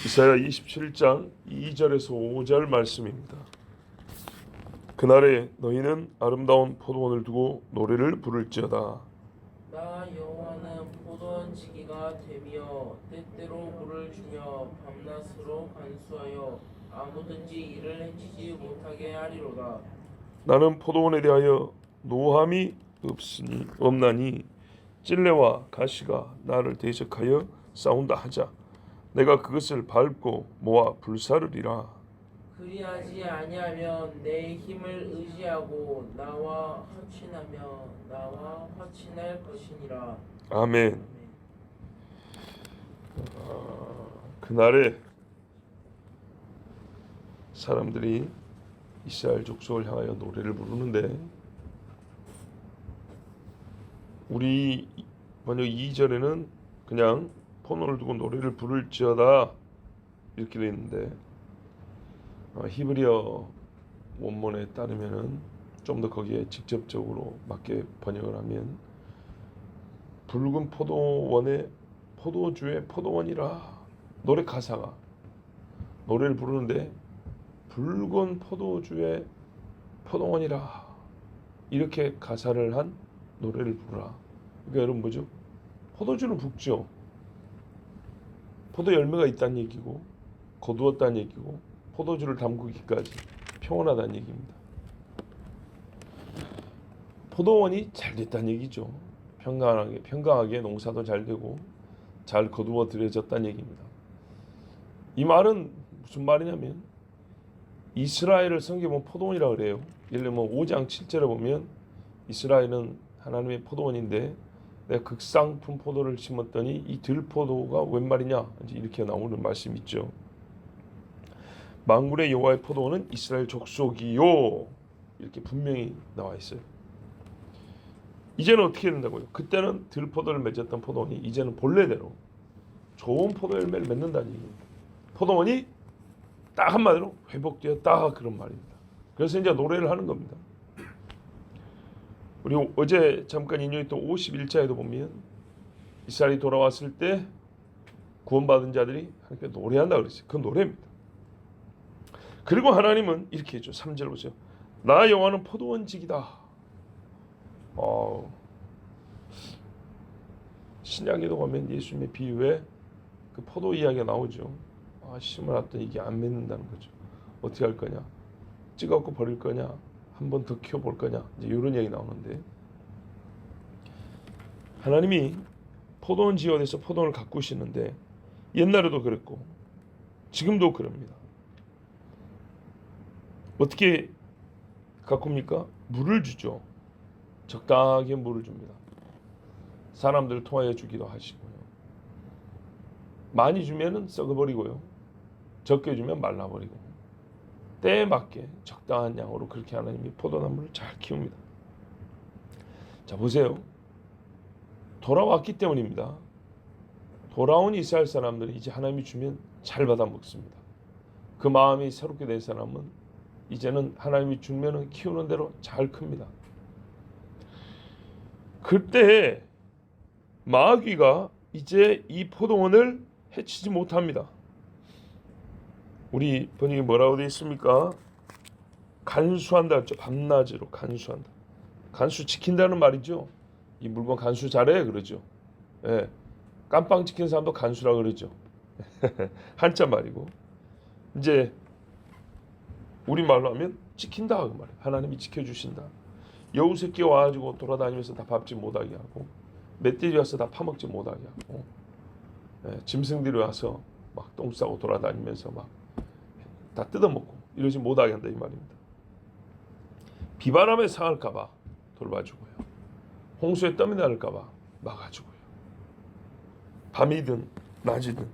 이사야 27장 2절에서 5절 말씀입니다. 그날에 너희는 아름다운 포도원을 두고 노래를 부를지어다. 나 여호와는 포도원 지기가 되며 때때로 물을 주며 밤낮으로 간수하여 아무든지 이를 해치지 못하게 하리로다. 나는 포도원에 대하여 노함이 없나니 찔레와 가시가 나를 대적하여 싸운다 하자. 내가 그것을 밟고 모아 불사르리라. 그리하지 아니하면 내 힘을 의지하고 나와 화친할 것이니라. 아멘. 그날에 사람들이 이스라엘 족속을 향하여 노래를 부르는데, 우리 번역 2절에는 그냥 포도원을 두고 노래를 부를지어다 이렇게 되어 있는데, 히브리어 원문에 따르면은 좀 더 거기에 직접적으로 맞게 번역을 하면 붉은 포도원의 포도주의 포도원이라, 노래 가사가 노래를 부르는데 붉은 포도주의 포도원이라 이렇게 가사를 한 노래를 부르라. 그러니까 여러분 뭐죠? 포도주를 붓죠. 포도 열매가 있다는 얘기고 거두었다는 얘기고 포도주를 담그기까지 평온하다는 얘기입니다. 포도원이 잘 됐다는 얘기죠. 평강하게 농사도 잘 되고 잘 거두어 들여졌다는 얘기입니다. 이 말은 무슨 말이냐면, 이스라엘을 성경에 보면 포도원이라고 그래요. 예를 들면 5장 7절에 보면 이스라엘은 하나님의 포도원인데 내가 극상품 포도를 심었더니 이 들포도가 웬 말이냐, 이렇게 나오는 말씀이 있죠. 만군의 여호와의 포도원은 이스라엘 족속이요, 이렇게 분명히 나와 있어요. 이제는 어떻게 된다고요? 그때는 들포도를 맺었던 포도원이 이제는 본래대로 좋은 포도 열매를 맺는다는 얘기입니다. 포도원이 딱 한마디로 회복되었다, 그런 말입니다. 그래서 이제 노래를 하는 겁니다. 우리 어제 잠깐 인용했던 51자에도 보면 이스라엘이 돌아왔을 때 구원받은 자들이 하나님께 노래한다 그랬어요. 그 노래입니다. 그리고 하나님은 이렇게 해줘. 3절 보세요. 나 여호와는 포도원직이다. 신약에도 보면 예수님의 비유에 그 포도 이야기가 나오죠. 심어놨더니 이게 안 맺는다는 거죠. 어떻게 할 거냐? 찍어갖고 버릴 거냐? 한 번 더 키워볼 거냐? 이제 이런 얘기 나오는데, 하나님이 포도원 지어서 포도원을 가꾸시는데 옛날에도 그랬고 지금도 그럽니다. 어떻게 가꿉니까? 물을 주죠. 적당하게 물을 줍니다. 사람들을 통하여 주기도 하시고요. 많이 주면은 썩어버리고요. 적게 주면 말라버리고, 때에 맞게 적당한 양으로 그렇게 하나님이 포도나무를 잘 키웁니다. 자, 보세요. 돌아왔기 때문입니다. 돌아온 이스라엘 사람들이 이제 하나님이 주면 잘 받아 먹습니다. 그 마음이 새롭게 된 사람은 이제는 하나님이 주면은 키우는 대로 잘 큽니다. 그때 마귀가 이제 이 포도원을 해치지 못합니다. 우리 번역이 뭐라고 되어 있습니까? 간수한다 했죠. 밤낮으로 간수한다. 간수 지킨다는 말이죠. 이 물건 간수 잘해 그러죠. 예. 깜빵 지키는 사람도 간수라 그러죠. 한자 말이고, 이제 우리 말로 하면 지킨다 그 말이에요. 하나님이 지켜주신다. 여우 새끼 와가지고 돌아다니면서 다 밟지 못하게 하고, 멧돼지 와서 다 파먹지 못하게 하고, 짐승들이 와서 막 똥 싸고 돌아다니면서 막 다 뜯어먹고 이러지 못하게 한다 이 말입니다. 비바람에 상할까봐 돌봐주고요. 홍수에 땀이 나를까봐 막아주고요. 밤이든 낮이든.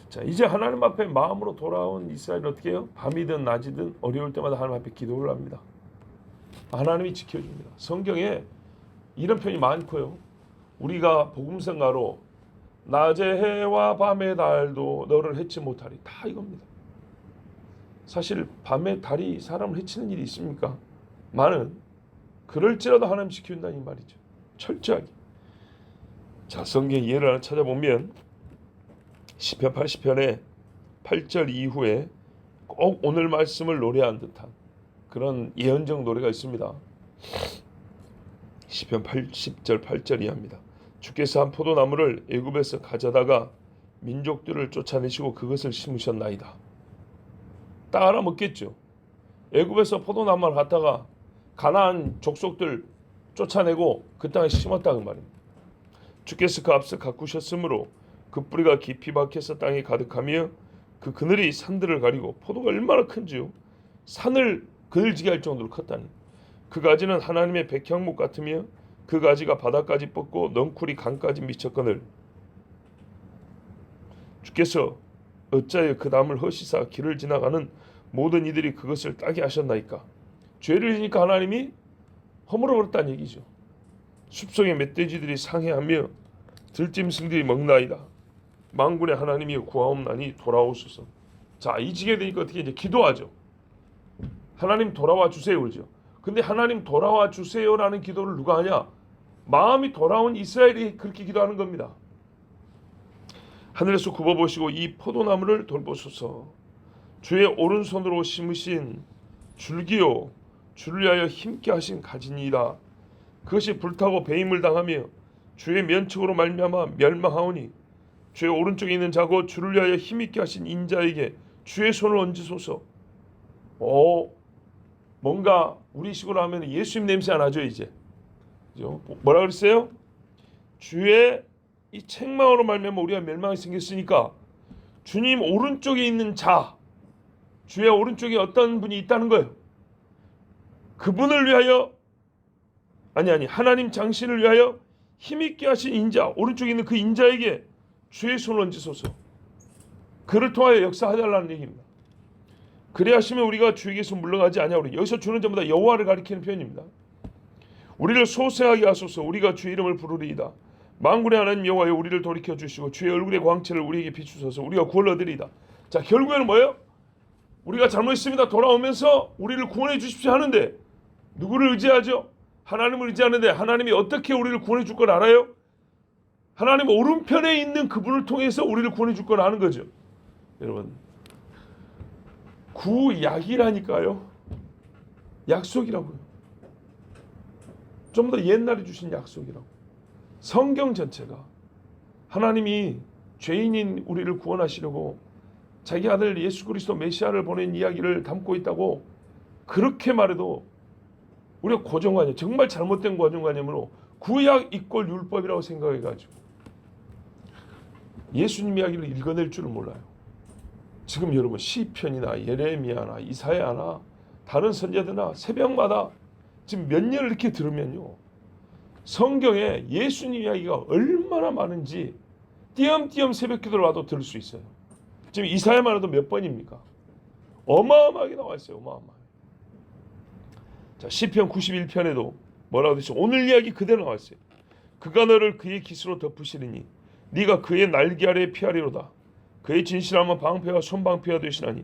자, 이제 하나님 앞에 마음으로 돌아온 이스라엘은 어떻게 해요? 밤이든 낮이든 어려울 때마다 하나님 앞에 기도를 합니다. 하나님이 지켜줍니다. 성경에 이런 표현이 많고요. 우리가 복음성가로 낮의 해와 밤의 달도 너를 해치 못하리, 다 이겁니다. 사실 밤의 달이 사람을 해치는 일이 있습니까? 많은, 그럴지라도 하나님 지켜준다는 말이죠. 철저하게. 자, 성경 예를 하나 찾아보면 시편 80편에 8절 이후에 꼭 오늘 말씀을 노래한 듯한 그런 예언적 노래가 있습니다. 시편 80절 8절 이하입니다. 주께서 한 포도나무를 애굽에서 가져다가 민족들을 쫓아내시고 그것을 심으셨나이다. 딱 알아먹겠죠. 애굽에서 포도나무를 갖다가 가나안 족속들 쫓아내고 그 땅에 심었다는 말입니다. 주께서 그 앞서 가꾸셨으므로 그 뿌리가 깊이 박혀서 땅에 가득하며 그 그늘이 산들을 가리고 포도가 얼마나 큰지요. 산을 그늘지게 할 정도로 컸다니. 그 가지는 하나님의 백향목 같으며 그 가지가 바닥까지 뻗고 넝쿨이 강까지 미쳤거늘 주께서 어찌하여 그 나무를 허시사 길을 지나가는 모든 이들이 그것을 따게 하셨나이까. 죄를 지니까 하나님이 허물어버렸다는 얘기죠. 숲속의 멧돼지들이 상해하며 들짐승들이 먹나이다. 만군의 하나님이 구하옵나니 돌아오소서. 자, 이 지게 되니까 어떻게 이제 기도하죠. 하나님 돌아와 주세요 그러죠. 근데 하나님 돌아와 주세요라는 기도를 누가 하냐? 마음이 돌아온 이스라엘이 그렇게 기도하는 겁니다. 하늘에서 굽어보시고 이 포도나무를 돌보소서. 주의 오른손으로 심으신 줄기요 주를 위하여 힘께 하신 가지니이다. 그것이 불타고 배임을 당하며 주의 면책으로 말미암아 멸망하오니 주의 오른쪽에 있는 자고 주를 위하여 힘있게 하신 인자에게 주의 손을 얹으소서. 뭔가 우리식으로 하면 예수님 냄새 안 나죠 이제. 뭐라 그랬어요? 주의 이 책망으로 말미암아 우리가 멸망이 생겼으니까 주님 오른쪽에 있는 자, 주의 오른쪽에 어떤 분이 있다는 거예요. 그분을 위하여 하나님 장신을 위하여 힘있게 하신 인자, 오른쪽에 있는 그 인자에게 주의 손을 얹으소서. 그를 통하여 역사하달라는 얘기입니다. 그래 하시면 우리가 주에게서 물러가지 아니하오리. 여기서 주는 전부 다 여호와를 가리키는 표현입니다. 우리를 소생하게 하소서. 우리가 주의 이름을 부르리이다. 만군의 하나님 여호와여 우리를 돌이켜 주시고 주의 얼굴의 광채를 우리에게 비추소서. 우리가 구원을 얻으리이다. 자, 결국에는 뭐예요? 우리가 잘못했습니다. 돌아오면서 우리를 구원해 주십시오 하는데 누구를 의지하죠? 하나님을 의지하는데 하나님이 어떻게 우리를 구원해 줄 걸 알아요? 하나님 오른편에 있는 그분을 통해서 우리를 구원해 줄 걸 아는 거죠. 여러분, 구약이라니까요. 약속이라고요. 좀 더 옛날에 주신 약속이라고. 성경 전체가 하나님이 죄인인 우리를 구원하시려고 자기 아들 예수 그리스도 메시아를 보낸 이야기를 담고 있다고 그렇게 말해도 우리가 고정관념, 정말 잘못된 고정관념으로 구약 이꼴 율법이라고 생각해가지고 예수님 이야기를 읽어낼 줄은 몰라요. 지금 여러분 시편이나 예레미야나 이사야나 다른 선지자들나 새벽마다 지금 몇 년을 이렇게 들으면요, 성경에 예수님 이야기가 얼마나 많은지 띄엄띄엄 새벽기도를 와도 들을 수 있어요. 지금 이사야만 해도 몇 번입니까? 어마어마하게 나와 있어요. 어마어마하게. 자, 시편 91편에도 뭐라고 되죠? 오늘 이야기 그대로 나와 있어요. 그가 너를 그의 깃으로 덮으시리니 네가 그의 날개 아래 피하리로다. 그의 진실함은 방패와 손방패가 되시나니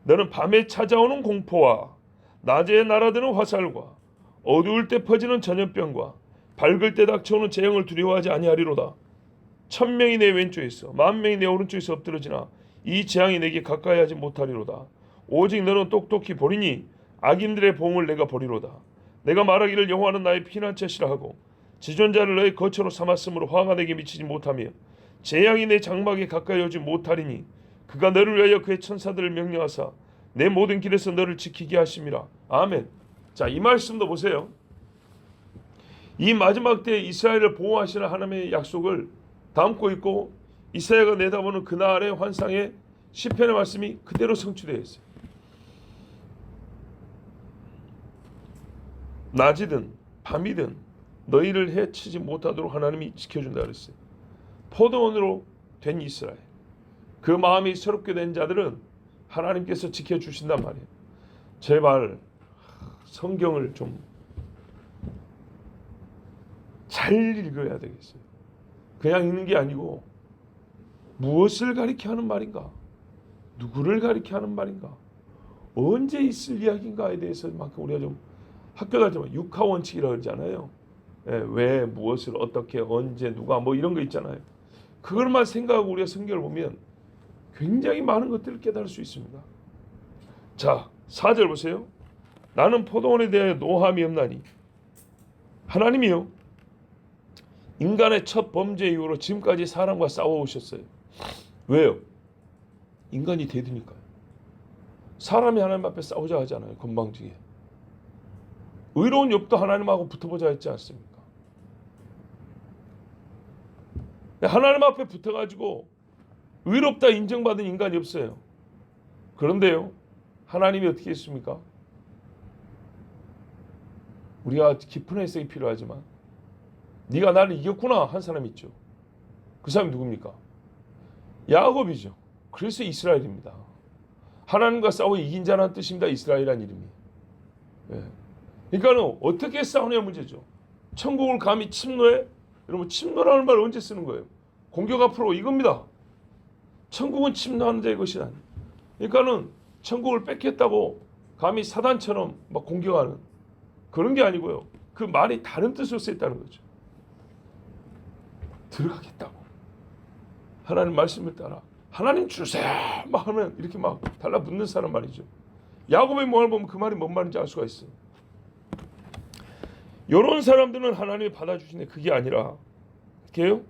너는 밤에 찾아오는 공포와 낮에 날아드는 화살과 어두울 때 퍼지는 전염병과 밝을 때 닥쳐오는 재앙을 두려워하지 아니하리로다. 1000명이 내 왼쪽에 있어 10,000명이 내 오른쪽에서 엎드러지나 이 재앙이 내게 가까이 하지 못하리로다. 오직 너는 똑똑히 보리니 악인들의 보응을 내가 보리로다. 내가 말하기를 여호와는 나의 피난처시라 하고 지존자를 너의 거처로 삼았으므로 화가 내게 미치지 못하며 재앙이 내 장막에 가까이 오지 못하리니 그가 너를 위하여 그의 천사들을 명령하사 내 모든 길에서 너를 지키게 하심이라. 아멘. 자, 이 말씀도 보세요. 이 마지막 때 이스라엘을 보호하시는 하나님의 약속을 담고 있고 이사야가 내다보는 그날의 환상에 시편의 말씀이 그대로 성취되어 있어요. 낮이든 밤이든 너희를 해치지 못하도록 하나님이 지켜준다 그랬어요. 포도원으로 된 이스라엘, 그 마음이 새롭게 된 자들은 하나님께서 지켜주신단 말이에요. 제발 성경을 좀 잘 읽어야 되겠어요. 그냥 읽는 게 아니고 무엇을 가리켜 하는 말인가, 누구를 가리켜 하는 말인가, 언제 있을 이야기인가에 대해서만큼 우리가 좀 학교 다닐 때만 육하 원칙이라고 그러잖아요. 왜, 무엇을, 어떻게, 언제, 누가 뭐 이런 거 있잖아요. 그걸만 생각하고 우리가 성경을 보면 굉장히 많은 것들을 깨달을 수 있습니다. 자, 4절 보세요. 나는 포도원에 대하여 노함이 없나니. 하나님이요, 인간의 첫 범죄 이후로 지금까지 사람과 싸워오셨어요. 왜요? 인간이 대드니까요. 사람이 하나님 앞에 싸우자 하잖아요. 건방지게. 의로운 욥도 하나님하고 붙어보자 했지 않습니까? 하나님 앞에 붙어가지고 의롭다 인정받은 인간이 없어요. 그런데요, 하나님이 어떻게 했습니까? 우리가 깊은 해석이 필요하지만 네가 나를 이겼구나 한 사람이 있죠. 그 사람이 누굽니까? 야곱이죠. 그래서 이스라엘입니다. 하나님과 싸워 이긴 자라는 뜻입니다. 이스라엘이라는 이름이. 예. 그러니까는 어떻게 싸우냐 문제죠. 천국을 감히 침노해? 여러분, 침노라는 말 언제 쓰는 거예요? 공격 앞으로 이겁니다. 천국은 침노하는 자의 것이 아니에요. 그러니까는 천국을 뺏겠다고 감히 사단처럼 막 공격하는 그런 게 아니고요. 그 말이 다른 뜻으로 쓰였다는 거죠. 들어가겠다고. 하나님 말씀을 따라 하나님 주세요 막 하면 이렇게 막 달라붙는 사람 말이죠. 야곱의 모습을 보면 그 말이 뭔 말인지 알 수가 있어요. 이런 사람들은 하나님이 받아주시네. 그게 아니라 이렇게요,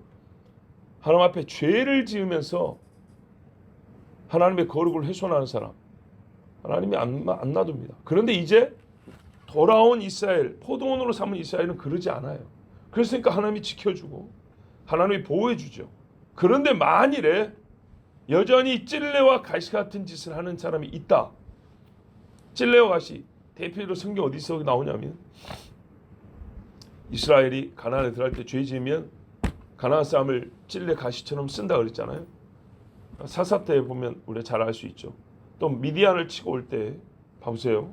하나님 앞에 죄를 지으면서 하나님의 거룩을 훼손하는 사람, 하나님이 안 놔둡니다. 그런데 이제 돌아온 이스라엘, 포도원으로 삼은 이스라엘은 그러지 않아요. 그랬으니까 하나님이 지켜주고 하나님이 보호해주죠. 그런데 만일에 여전히 찔레와 가시 같은 짓을 하는 사람이 있다. 찔레와 가시, 대표로 성경 어디서 나오냐면 이스라엘이 가나안에 들어갈 때 죄 지으면 가나안 사람을 찔레 가시처럼 쓴다 그랬잖아요. 사사때에 보면 우리가 잘 알 수 있죠. 또 미디안을 치고 올 때 봐보세요.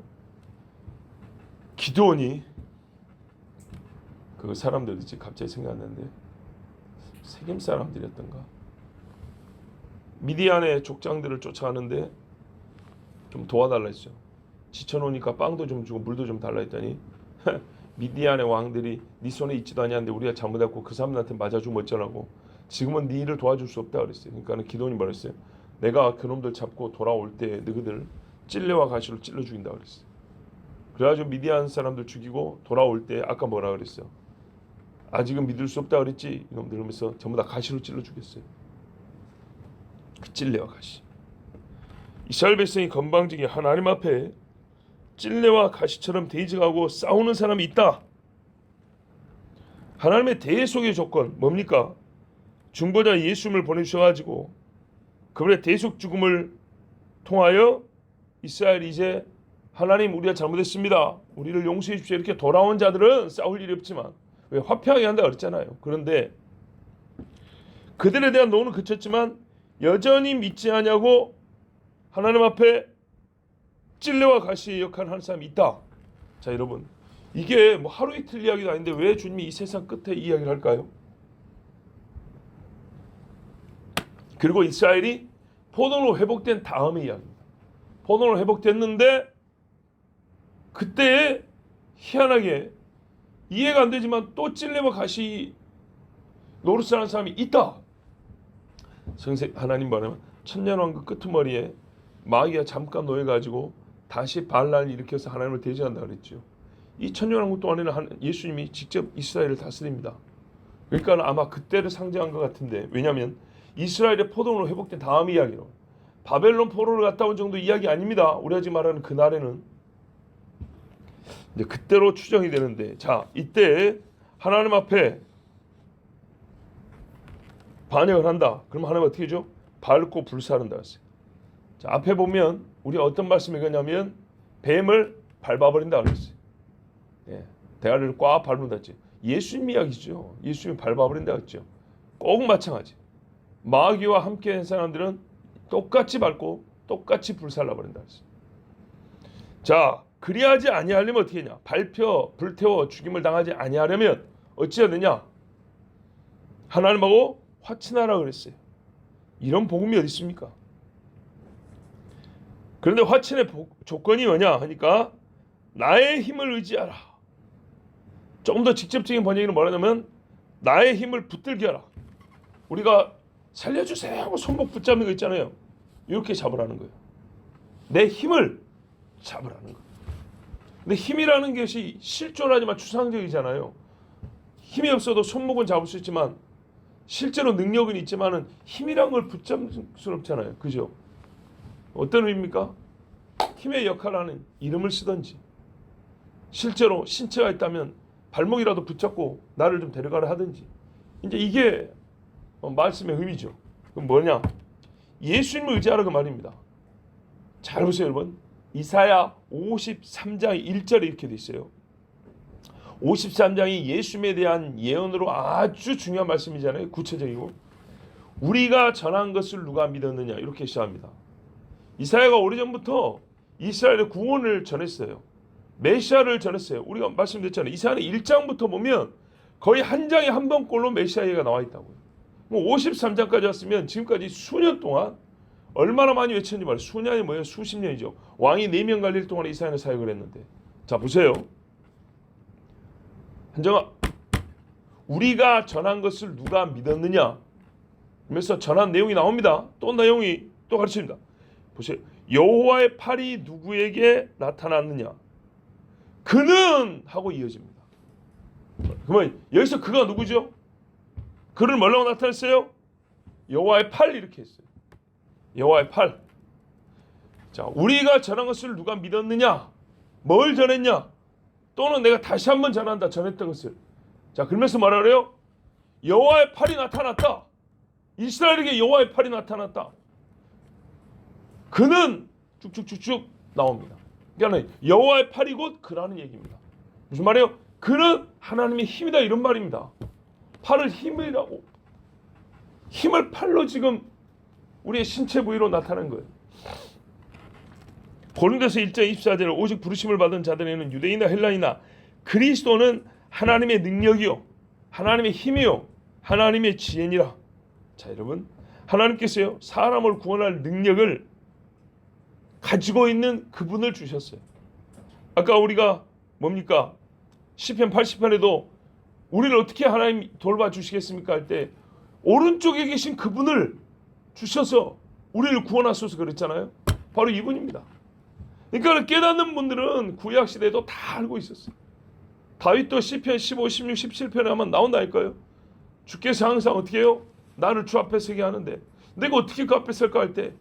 기드온이 그 사람들이지 갑자기 생각났는데 세겜 사람들이었던가. 미디안의 족장들을 쫓아가는데 좀 도와달라 했죠. 지쳐놓으니까 빵도 좀 주고 물도 좀 달라 했더니 미디안의 왕들이 네 손에 있지도 않냐는데 우리가 잘못했고 그 사람들한테 맞아주면 어쩌라고. 지금은 네 일을 도와줄 수 없다 그랬어요. 그러니까 기드온이 말했어요. 내가 그놈들 잡고 돌아올 때 너희들 찔레와 가시로 찔러 죽인다 그랬어요. 그래가지고 미디안 사람들 죽이고 돌아올 때 아까 뭐라 그랬어요? 아직은 믿을 수 없다 그랬지? 이놈들 이러면서 전부 다 가시로 찔러 죽였어요. 그 찔레와 가시. 이스라엘 백성이 건방지게 하나님 앞에 찔레와 가시처럼 대적하고 싸우는 사람이 있다. 하나님의 대속의 조건 뭡니까? 중보자 예수님을 보내주셔가지고 그분의 대속 죽음을 통하여 이스라엘이 이제 하나님 우리가 잘못했습니다. 우리를 용서해 주십시오. 이렇게 돌아온 자들은 싸울 일이 없지만 왜 화평하게 한다 그랬잖아요. 그런데 그들에 대한 노는 그쳤지만 여전히 믿지 않냐고 하나님 앞에 찔레와 가시의 역할을 하는 사람이 있다. 자, 여러분, 이게 뭐 하루 이틀 이야기도 아닌데 왜 주님이 이 세상 끝에 이야기를 할까요? 그리고 이스라엘이 포도로 회복된 다음의 이야기입니다. 포도로 회복됐는데 그때 희한하게 이해가 안 되지만 또 찔레와 가시 노릇하는 사람이 있다. 하나님 말하면 천년왕국 끄트머리에 마귀가 잠깐 놓여가지고 다시 반란을 일으켜서 하나님을 대적한다 그랬죠. 이 천년왕국 동안에는 예수님이 직접 이스라엘을 다스립니다. 그러니까 아마 그때를 상징한 것 같은데, 왜냐하면 이스라엘의 포도로 회복된 다음 이야기로 바벨론 포로를 갔다 온 정도 이야기 아닙니다. 우리가 지금 말하는 그날에는. 근데 그때로 추정이 되는데, 자, 이때 하나님 앞에 반역을 한다. 그럼 하나님 어떻게 해줘? 밟고 불사른다 했어요. 자, 앞에 보면 우리가 어떤 말씀을 읽었냐면 뱀을 밟아버린다 그랬어요. 예, 대가리를 꽉 밟는다 했지. 예수님 이야기죠. 예수님이 밟아버린다 했죠. 꼭 마찬가지. 마귀와 함께 한 사람들은 똑같이 밟고 똑같이 불살라버린다 했어요. 자, 그리하지 아니하려면 어떻게 하냐? 밟혀 불태워 죽임을 당하지 아니하려면 어찌해야 되냐? 하나님하고 화친하라 그랬어요. 이런 복음이 어디 있습니까? 그런데 화친의 조건이 뭐냐 하니까 나의 힘을 의지하라. 조금 더 직접적인 번역에는 뭐라냐면 나의 힘을 붙들게 하라. 우리가 살려주세요 하고 손목 붙잡는 거 있잖아요. 이렇게 잡으라는 거예요. 내 힘을 잡으라는 거예요. 근데 힘이라는 것이 실존하지만 추상적이잖아요. 힘이 없어도 손목은 잡을 수 있지만 실제로 능력은 있지만은 힘이란 걸 붙잡을 수는 없잖아요. 그죠? 어떤 의미입니까? 힘의 역할을 하는 이름을 쓰든지 실제로 신체가 있다면 발목이라도 붙잡고 나를 좀 데려가라 하든지 이제 이게 말씀의 의미죠. 그럼 뭐냐? 예수님을 의지하라 그 말입니다. 잘 보세요 여러분. 이사야 53장 1절에 이렇게 돼 있어요. 53장이 예수님에 대한 예언으로 아주 중요한 말씀이잖아요. 구체적이고 우리가 전한 것을 누가 믿었느냐 이렇게 시작합니다. 이사야가 오래전부터 이스라엘의 구원을 전했어요. 메시아를 전했어요. 우리가 말씀드렸잖아요. 이사야는 1장부터 보면 거의 한 장에 한 번꼴로 메시아 얘기가 나와 있다고요. 뭐 53장까지 왔으면 지금까지 수년 동안 얼마나 많이 외쳤는지 말이에요. 수년이 뭐예요? 수십 년이죠. 왕이 4명 갈릴 동안에 이사야는 사역을 했는데 자 보세요. 한정아, 우리가 전한 것을 누가 믿었느냐? 그러면서 전한 내용이 나옵니다. 또 내용이 또 가르칩니다. 보세요. 여호와의 팔이 누구에게 나타났느냐? 그는 하고 이어집니다. 그러면 여기서 그가 누구죠? 그를 뭐라고 나타냈어요? 여호와의 팔 이렇게 했어요. 여호와의 팔. 자, 우리가 전한 것을 누가 믿었느냐? 뭘 전했냐? 또는 내가 다시 한번 전한다. 전했던 것을. 자, 그러면서 뭐라 그래요? 여호와의 팔이 나타났다. 이스라엘에게 여호와의 팔이 나타났다. 그는 쭉쭉쭉쭉 나옵니다. 그러니까 여호와의 팔이 곧 그라는 얘기입니다. 무슨 말이에요? 그는 하나님의 힘이다 이런 말입니다. 팔을 힘이라고. 힘을 팔로 지금 우리의 신체 부위로 나타낸 거예요. 고린도서 1장 24절 오직 부르심을 받은 자들에는 유대인이나 헬라이나 그리스도는 하나님의 능력이요 하나님의 힘이요 하나님의 지혜니라. 자 여러분 하나님께서요 사람을 구원할 능력을 가지고 있는 그분을 주셨어요. 아까 우리가 뭡니까? 시편 80편에도 우리를 어떻게 하나님 돌봐주시겠습니까? 할 때 오른쪽에 계신 그분을 주셔서 우리를 구원하소서 그랬잖아요. 바로 이분입니다. 그러니까 깨닫는 분들은 구약시대에도 다 알고 있었어요. 다윗도 시편 15, 16, 17편에 하면 나온다니까요. 주께서 항상 어떻게 해요? 나를 주 앞에 서게 하는데 내가 어떻게 그 앞에 설까 할 때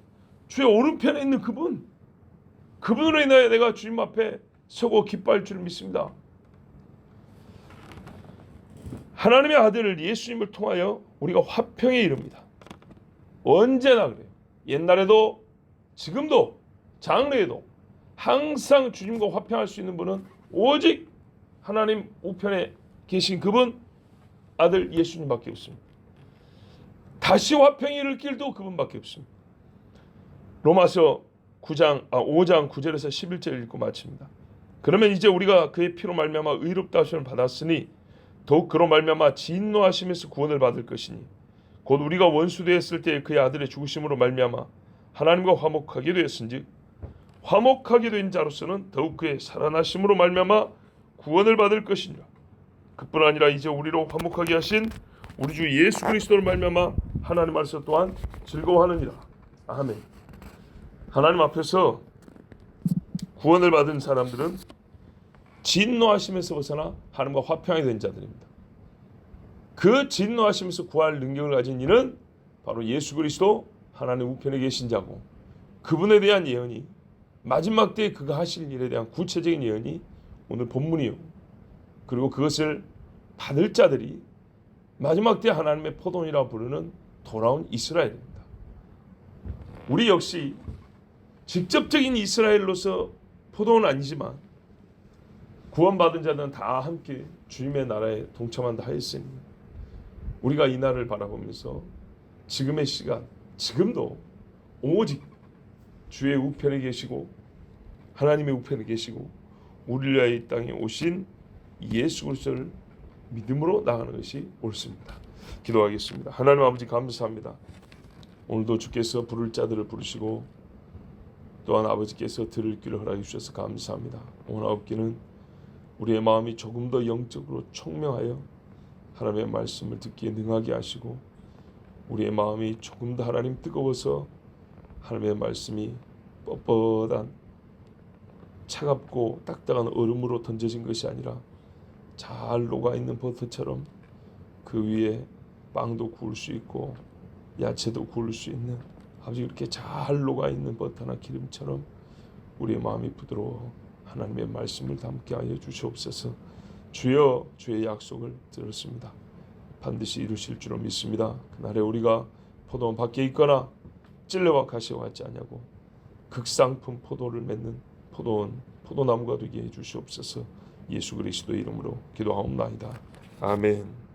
주의 오른편에 있는 그분으로 인하여 내가 주님 앞에 서고 기뻐할 줄 믿습니다. 하나님의 아들 예수님을 통하여 우리가 화평에 이릅니다. 언제나 그래요. 옛날에도 지금도 장래에도 항상 주님과 화평할 수 있는 분은 오직 하나님 우편에 계신 그분 아들 예수님밖에 없습니다. 다시 화평에 이를 길도 그분밖에 없습니다. 로마서 5장 9절에서 11절 읽고 마칩니다. 그러면 이제 우리가 그의 피로 말미암아 의롭다 하심을 받았으니 더욱 그로 말미암아 진노하심에서 구원을 받을 것이니 곧 우리가 원수 되었을 때 그의 아들의 죽으심으로 말미암아 하나님과 화목하게 되었은즉 화목하게 된 자로서는 더욱 그의 살아나심으로 말미암아 구원을 받을 것이니라. 그뿐 아니라 이제 우리로 화목하게 하신 우리 주 예수 그리스도로 말미암아 하나님 안에서 또한 즐거워하느니라. 아멘. 하나님 앞에서 구원을 받은 사람들은 진노하심에서 벗어나 하나님과 화평이 된 자들입니다. 그 진노하심에서 구할 능력을 가진 이는 바로 예수 그리스도 하나님 우편에 계신 자고 그분에 대한 예언이 마지막 때에 그가 하실 일에 대한 구체적인 예언이 오늘 본문이요. 그리고 그것을 받을 자들이 마지막 때 하나님의 포도원이라고 부르는 돌아온 이스라엘입니다. 우리 역시 직접적인 이스라엘로서 포도원은 아니지만 구원받은 자들은 다 함께 주님의 나라에 동참한다 하였으니 우리가 이 날을 바라보면서 지금의 시간, 지금도 오직 주의 우편에 계시고 하나님의 우편에 계시고 우리를 위하여 이 땅에 오신 예수 그리스도를 믿음으로 나가는 것이 옳습니다. 기도하겠습니다. 하나님 아버지 감사합니다. 오늘도 주께서 부를 자들을 부르시고 또한 아버지께서 들을 귀를 허락해 주셔서 감사합니다. 오늘 아홉기는 우리의 마음이 조금 더 영적으로 총명하여 하나님의 말씀을 듣기에 능하게 하시고 우리의 마음이 조금 더 하나님 뜨거워서 하나님의 말씀이 뻣뻣한 차갑고 딱딱한 얼음으로 던져진 것이 아니라 잘 녹아있는 버터처럼 그 위에 빵도 구울 수 있고 야채도 구울 수 있는 아버지 이렇게 잘 녹아있는 버터나 기름처럼 우리의 마음이 부드러워 하나님의 말씀을 담게 하여 주시옵소서. 주여 주의 약속을 들었습니다. 반드시 이루실 줄로 믿습니다. 그날에 우리가 포도원 밖에 있거나 찔레와 가시와 같지 않냐고 극상품 포도를 맺는 포도원 포도나무가 되게 해 주시옵소서. 예수 그리스도의 이름으로 기도하옵나이다. 아멘.